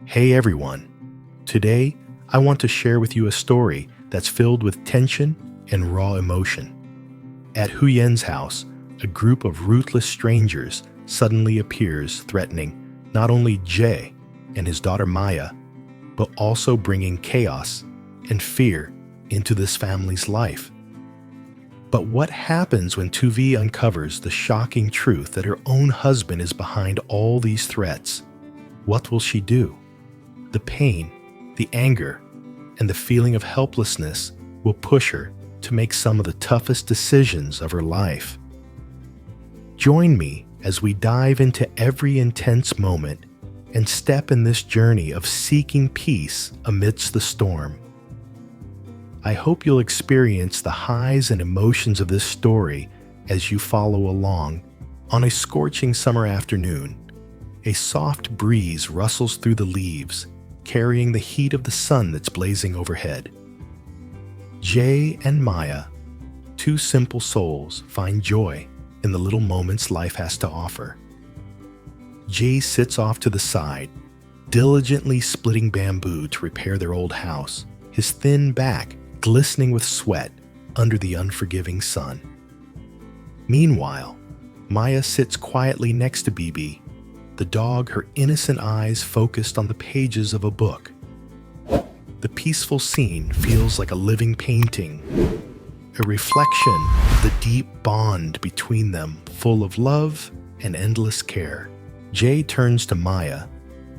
Hey everyone! Today, I want to share with you a story that's filled with tension and raw emotion. At Huyen's house, a group of ruthless strangers suddenly appears, threatening not only Jay and his daughter Maya, but also bringing chaos and fear into this family's life. But what happens when Tuvi uncovers the shocking truth that her own husband is behind all these threats? What will she do? The pain, the anger, and the feeling of helplessness will push her to make some of the toughest decisions of her life. Join me as we dive into every intense moment and step in this journey of seeking peace amidst the storm. I hope you'll experience the highs and emotions of this story as you follow along. On a scorching summer afternoon, a soft breeze rustles through the leaves, carrying the heat of the sun that's blazing overhead. Jay and Maya, two simple souls, find joy in the little moments life has to offer. Jay sits off to the side, diligently splitting bamboo to repair their old house, his thin back glistening with sweat under the unforgiving sun. Meanwhile, Maya sits quietly next to Bibi, the dog, her innocent eyes focused on the pages of a book. The peaceful scene feels like a living painting, a reflection of the deep bond between them, full of love and endless care. Jay turns to Maya,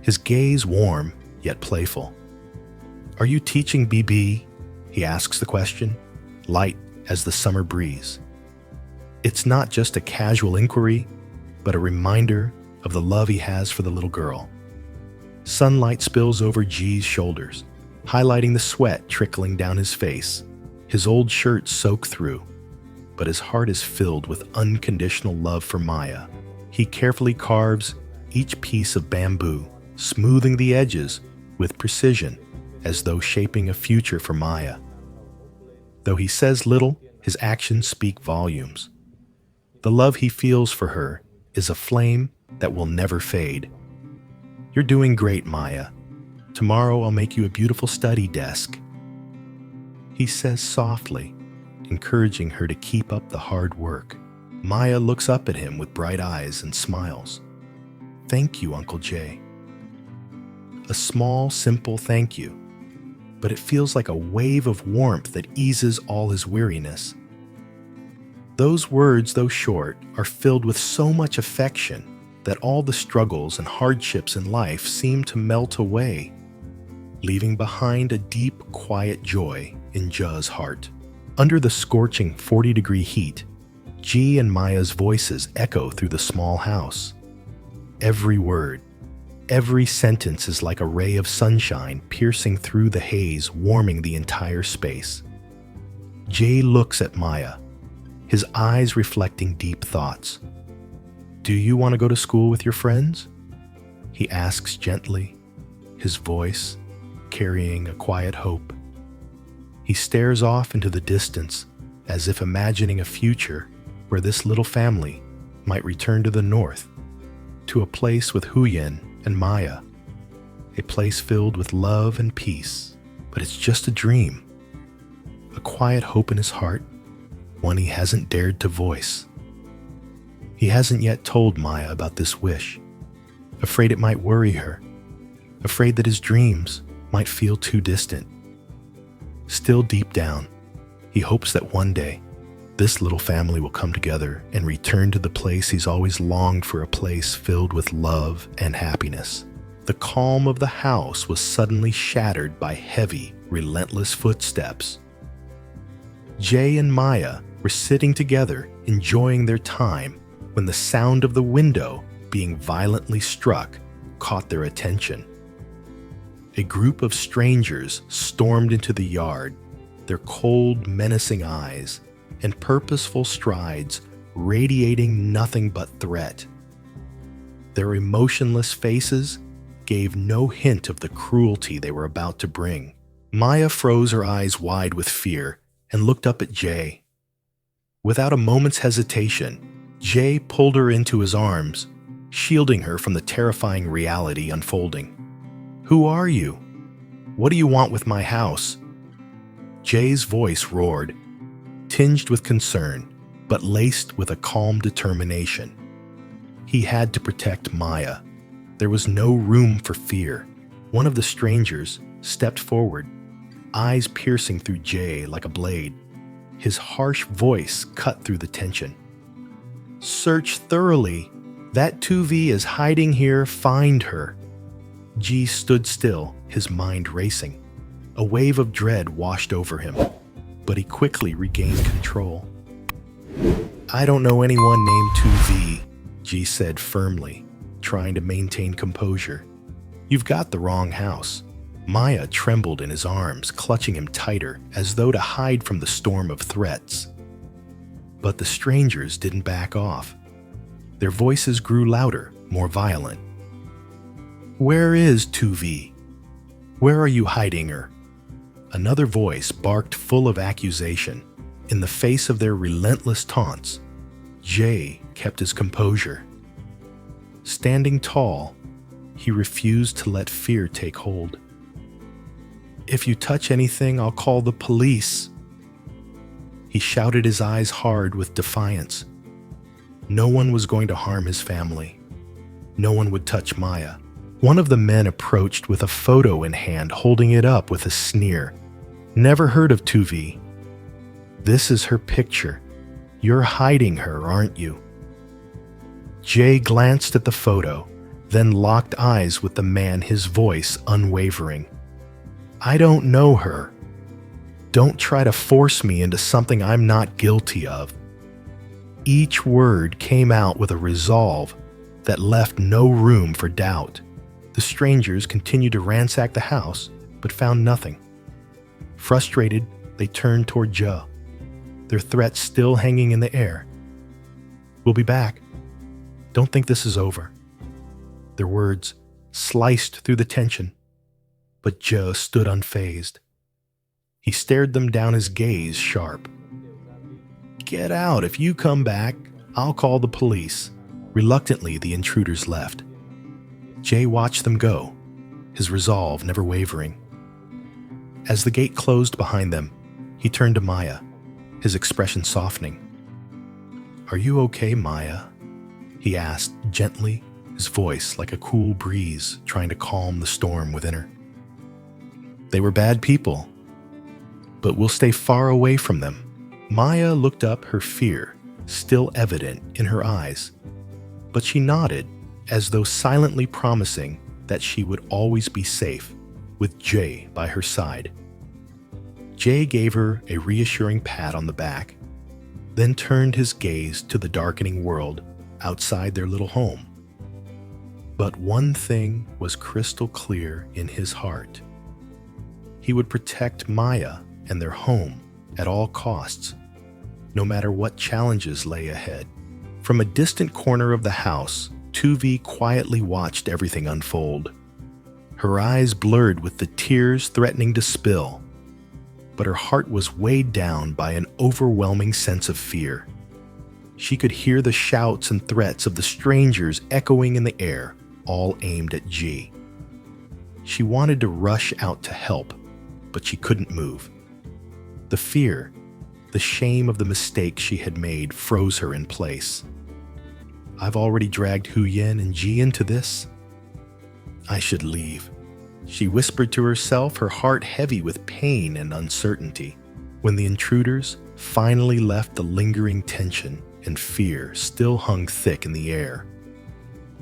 his gaze warm yet playful. "Are you teaching Bibi?" He asks the question, light as the summer breeze. It's not just a casual inquiry, but a reminder of the love he has for the little girl. Sunlight spills over G's shoulders, highlighting the sweat trickling down his face. His old shirt soaked through, but his heart is filled with unconditional love for Maya. He carefully carves each piece of bamboo, smoothing the edges with precision, as though shaping a future for Maya. Though he says little, his actions speak volumes. The love he feels for her is a flame that will never fade. "You're doing great, Maya. Tomorrow I'll make you a beautiful study desk," he says softly, encouraging her to keep up the hard work. Maya looks up at him with bright eyes and smiles. "Thank you, Uncle Jay." A small, simple thank you, but it feels like a wave of warmth that eases all his weariness. Those words, though short, are filled with so much affection that all the struggles and hardships in life seem to melt away, leaving behind a deep, quiet joy in Ja's heart. Under the scorching 40-degree heat, G and Maya's voices echo through the small house. Every word, every sentence is like a ray of sunshine piercing through the haze, warming the entire space. Jay looks at Maya, his eyes reflecting deep thoughts. "Do you want to go to school with your friends?" he asks gently, his voice carrying a quiet hope. He stares off into the distance, as if imagining a future where this little family might return to the north, to a place with Huyen and Maya, a place filled with love and peace. But it's just a dream, a quiet hope in his heart, one he hasn't dared to voice. He hasn't yet told Maya about this wish, afraid it might worry her, afraid that his dreams might feel too distant. Still deep down, he hopes that one day, this little family will come together and return to the place he's always longed for, a place filled with love and happiness. The calm of the house was suddenly shattered by heavy, relentless footsteps. Jay and Maya were sitting together, enjoying their time, when the sound of the window being violently struck caught their attention. A group of strangers stormed into the yard, their cold, menacing eyes and purposeful strides radiating nothing but threat. Their emotionless faces gave no hint of the cruelty they were about to bring. Maya froze her eyes wide with fear and looked up at Jay. Without a moment's hesitation, Jay pulled her into his arms, shielding her from the terrifying reality unfolding. Who are you? What do you want with my house? Jay's voice roared, tinged with concern, but laced with a calm determination. He had to protect Maya. There was no room for fear. One of the strangers stepped forward, eyes piercing through Jay like a blade. His harsh voice cut through the tension. Search thoroughly. That 2V is hiding here. Find her. G stood still, his mind racing. A wave of dread washed over him, but he quickly regained control. I don't know anyone named 2V, G said firmly, trying to maintain composure. You've got the wrong house. Maya trembled in his arms, clutching him tighter, as though to hide from the storm of threats. But the strangers didn't back off. Their voices grew louder, more violent. Where is 2V? Where are you hiding her? Another voice barked full of accusation. In the face of their relentless taunts, Jay kept his composure. Standing tall, he refused to let fear take hold. If you touch anything, I'll call the police. He shouted, his eyes hard with defiance. No one was going to harm his family. No one would touch Maya. One of the men approached with a photo in hand, holding it up with a sneer. Never heard of 2V. This is her picture. You're hiding her, aren't you? Jay glanced at the photo, then locked eyes with the man, his voice unwavering. I don't know her. Don't try to force me into something I'm not guilty of. Each word came out with a resolve that left no room for doubt. The strangers continued to ransack the house, but found nothing. Frustrated, they turned toward Joe, their threats still hanging in the air. We'll be back. Don't think this is over. Their words sliced through the tension, but Joe stood unfazed. He stared them down, his gaze sharp. Get out. If you come back, I'll call the police. Reluctantly, the intruders left. Jay watched them go, his resolve never wavering. As the gate closed behind them, he turned to Maya, his expression softening. Are you okay, Maya? He asked gently, his voice like a cool breeze trying to calm the storm within her. They were bad people, but we'll stay far away from them. Maya looked up, her fear still evident in her eyes, but she nodded as though silently promising that she would always be safe with Jay by her side. Jay gave her a reassuring pat on the back, then turned his gaze to the darkening world outside their little home. But one thing was crystal clear in his heart. He would protect Maya and their home at all costs, no matter what challenges lay ahead. From a distant corner of the house, 2V quietly watched everything unfold. Her eyes blurred with the tears threatening to spill, but her heart was weighed down by an overwhelming sense of fear. She could hear the shouts and threats of the strangers echoing in the air, all aimed at G. She wanted to rush out to help, but she couldn't move. The fear, the shame of the mistake she had made froze her in place. I've already dragged Huyen and Ji into this. I should leave, she whispered to herself, her heart heavy with pain and uncertainty. When the intruders finally left, the lingering tension and fear still hung thick in the air.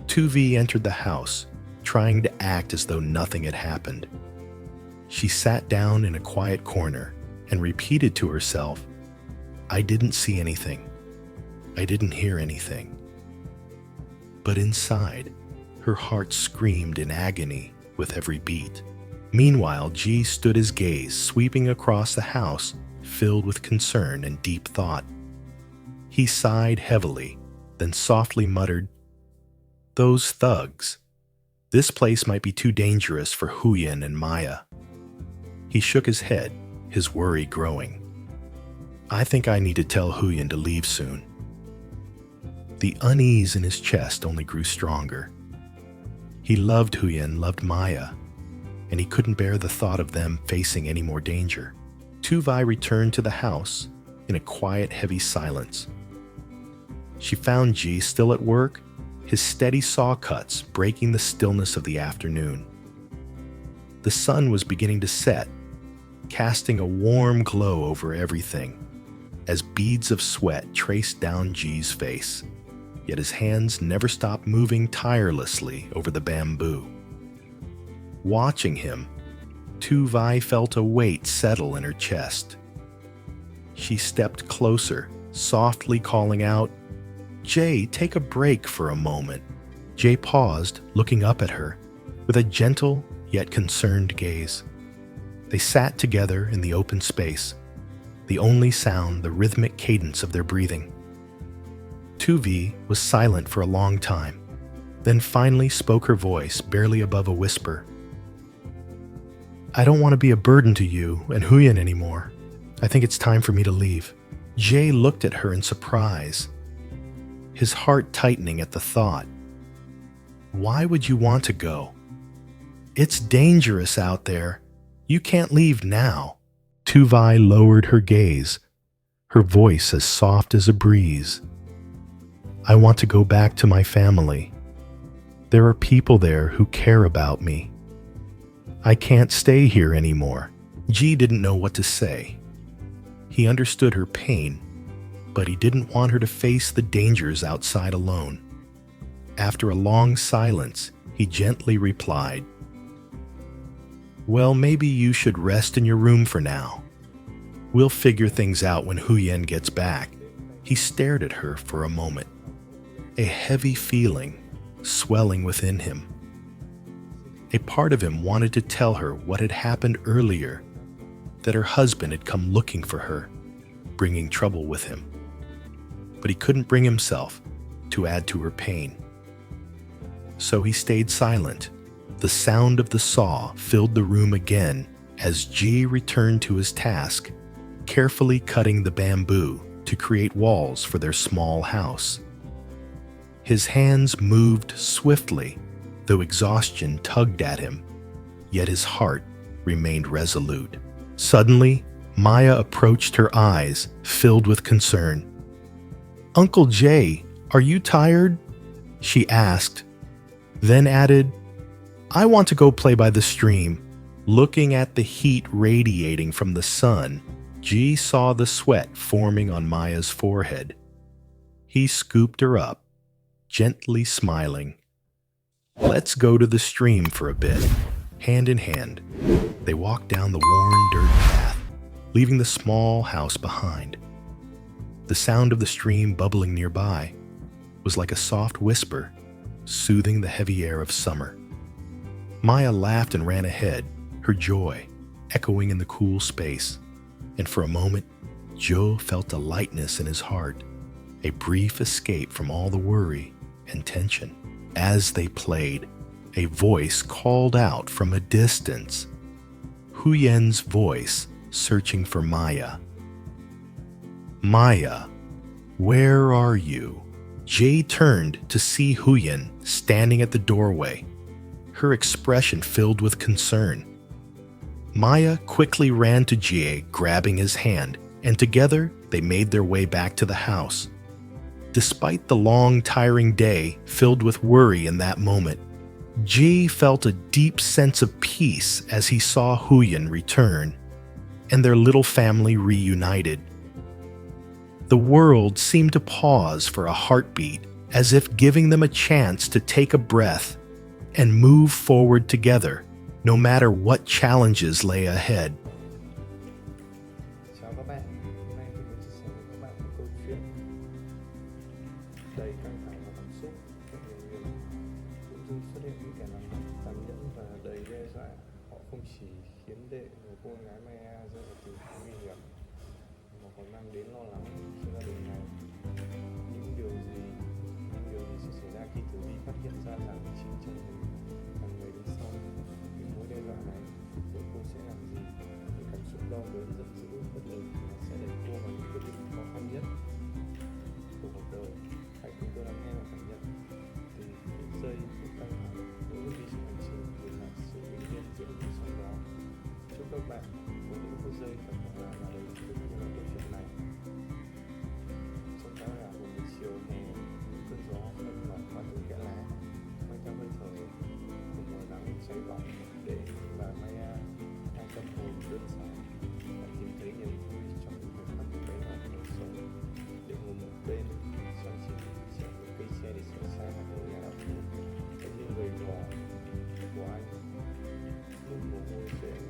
2V entered the house, trying to act as though nothing had happened. She sat down in a quiet corner and repeated to herself, I didn't see anything. I didn't hear anything. But inside, her heart screamed in agony with every beat. Meanwhile, G stood his gaze sweeping across the house, filled with concern and deep thought. He sighed heavily, then softly muttered, Those thugs. This place might be too dangerous for Huyen and Maya. He shook his head, his worry growing. I think I need to tell Huyen to leave soon. The unease in his chest only grew stronger. He loved Huyen, loved Maya, and he couldn't bear the thought of them facing any more danger. Tu Vi returned to the house in a quiet, heavy silence. She found Ji still at work, his steady saw cuts breaking the stillness of the afternoon. The sun was beginning to set, casting a warm glow over everything, as beads of sweat traced down Ji's face, yet his hands never stopped moving tirelessly over the bamboo. Watching him, Tu Vi felt a weight settle in her chest. She stepped closer, softly calling out, "Jay, take a break for a moment." Jay paused, looking up at her, with a gentle yet concerned gaze. They sat together in the open space, the only sound the rhythmic cadence of their breathing. Tu Vi was silent for a long time, then finally spoke, her voice barely above a whisper. "I don't want to be a burden to you and Huyen anymore. I think it's time for me to leave." Jay looked at her in surprise, his heart tightening at the thought. "Why would you want to go? It's dangerous out there. You can't leave now." Tu Vi lowered her gaze, her voice as soft as a breeze. "I want to go back to my family. There are people there who care about me. I can't stay here anymore." Ji didn't know what to say. He understood her pain, but he didn't want her to face the dangers outside alone. After a long silence, he gently replied, "Well, maybe you should rest in your room for now. We'll figure things out when Huyen gets back." He stared at her for a moment, a heavy feeling swelling within him. A part of him wanted to tell her what had happened earlier, that her husband had come looking for her, bringing trouble with him. But he couldn't bring himself to add to her pain. So he stayed silent. The sound of the saw filled the room again as Ji returned to his task, carefully cutting the bamboo to create walls for their small house. His hands moved swiftly, though exhaustion tugged at him, yet his heart remained resolute. Suddenly, Maya approached, her eyes filled with concern. "Uncle Jay, are you tired?" she asked, then added, "I want to go play by the stream." Looking at the heat radiating from the sun, Ji saw the sweat forming on Maya's forehead. He scooped her up, gently smiling. "Let's go to the stream for a bit." Hand in hand, they walked down the worn dirt path, leaving the small house behind. The sound of the stream bubbling nearby was like a soft whisper, soothing the heavy air of summer. Maya laughed and ran ahead, her joy echoing in the cool space. And for a moment, Joe felt a lightness in his heart, a brief escape from all the worry and tension. As they played, a voice called out from a distance. Huyen's voice searching for Maya. "Maya, where are you?" Jay turned to see Huyen standing at the doorway, her expression filled with concern. Maya quickly ran to Jay, grabbing his hand, and together they made their way back to the house. Despite the long, tiring day filled with worry in that moment, Ji felt a deep sense of peace as he saw Huyen return, and their little family reunited. The world seemed to pause for a heartbeat, as if giving them a chance to take a breath and move forward together, no matter what challenges lay ahead. Chào các bạn, hôm nay tôi muốn chia sẻ với các bạn một câu chuyện đầy căng thẳng và cảm xúc. Rất nhiều người bỗng dưng xuất hiện những kẻ làm mặt tàn nhẫn và đầy đe dọa. Họ không chỉ khiến đệ một cô gái Maya rơi vào tình huống nguy hiểm, mà còn mang đến lo lắng cho gia đình này. Những điều gì sẽ xảy ra khi tử vi phát hiện ra rằng chính trong mình là người đứng sau những mối đe dọa này? Rồi cô sẽ làm gì? Những cảm xúc đau đớn, giận dữ, bất lực sẽ đẩy cô vào những quyết định khó khăn nhất của cuộc đời. Hãy cùng tôi lắng nghe và cảm nhận từng phút giây, phút căng thẳng, mỗi bước đi trên hành trình tìm lại sự bình yên giữa những sóng bò của anh, nước mồ hôi sẽ